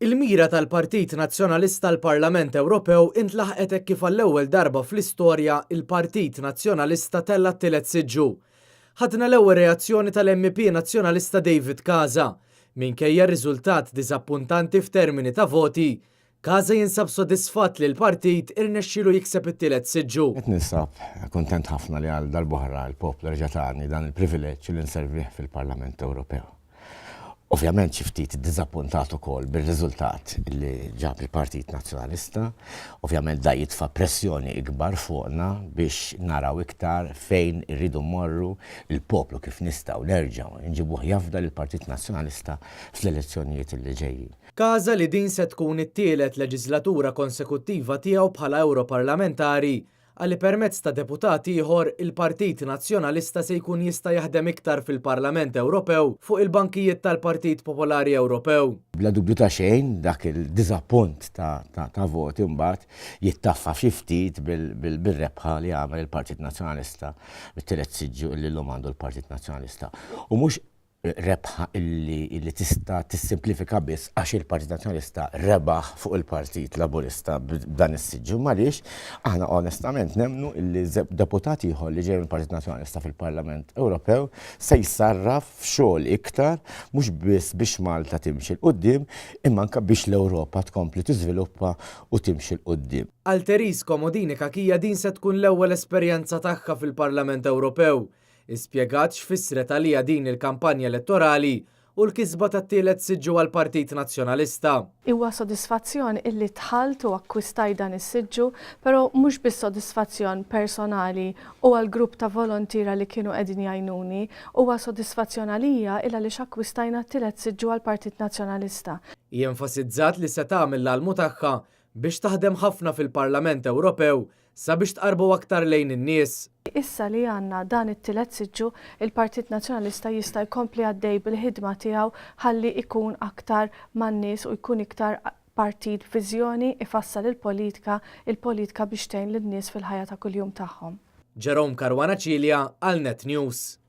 Il-mira tal-Partit Nazzjonalista l-Parlament Ewropew intlaħqet hekk kif għall-ewwel darba fl-istorja il-Partit Nazzjonalista tella t-tielet siġġu. Ħadna l-ewwel reazzjoni tal-MP Nazzjonalista David Casa. Minkejja r-riżultat diżappuntanti f'termini ta' voti, Casa jinsab sodisfatt li l-partit irnexxielu jikseb it-tielet siġġu. Qed ninsab kuntent ħafna li għal darb'oħra l-poplu reġatani dan il-privileġġ li nservih fil-Parlament Ewropew. Ovvjament xi ftit iddiżappuntat ukoll bir-riżultat li ġab il-Partit Nazzjonalista, ovvjament da jitfa' pressjoni ikbar fuqna biex naraw iktar fejn irridu mmorru il-poplu kif nistgħu nerġgħu nġibuh jafda lill-Partit Nazzjonalista fl-elezzjonijiet li ġejjin. Casa li din se tkun it-tielet leġislatura konsekuttiva tiegħu bħala Ewroparlamentari għalli permezz ta' deputati ieħor il-Partit Nazzjonalista se jkun jista' jaħdem iktar fil-Parlament Ewropew fuq il-bankijiet tal-Partit Popolari Ewropew. Bla dubju ta' xejn dak il-diżappunt ta' voti mbagħad jittaffa xi ftit bil-rebħa li għamel il-Partit Nazzjonalista bit-tielet siġġu li llum għandu l-Partit Nazzjonalista. U mhux rebħa illi tista' tissimplifika biss għax il-Partit Nazzjonalista rebaħ fuq il-Partit Laburista b'dan is-siġġu għaliex aħna onestament nemmnu illi deputati ieħor li ġej mill-Partit Nazzjonalista fil-Parlament Ewropew se jsarraf f'xogħol iktar mhux biss biex Malta timxi l-qudiem imma anke biex l-Ewropa tkompli tiżviluppa u timxi l-qudiem. Għal Therese Comodini Kakija din se tkun l-ewwel esperjenza tagħha fil-Parlament Ewropew. Ispjegat x'fissret għalija din il-kampanja elettorali u l-kisba tat-tielet siġġu għall-Partit Nazzjonalista. Huwa sodisfazzjon illi tħalt u akkwistaj dan is-siġġu, però mhux biss sodisfazzjon personali u għall-grupp ta' volontira li kienu qegħdin jgħinuni, huwa sodisfazzjon għalija illa li x'akkwistajna t-tielet siġġu għall-Partit Nazzjonalista. Jenfasizzat li se tagħmel l-almu tagħha biex taħdem ħafna fil-Parlament Ewropew sabiex tqarbu aktar lejn in-nies. Issa li għandna dan it-tielet siġġu, il-Partit Nazzjonalista jista' jkompli għaddej bil-ħidma tiegħu ħalli ikun aktar man-nies u jkun iktar partit viżjoni ifassal il-politika biex tgħin lin-nies fil-ħajja ta' kuljum tagħhom. Jerome Caruana Cilja għal Net News.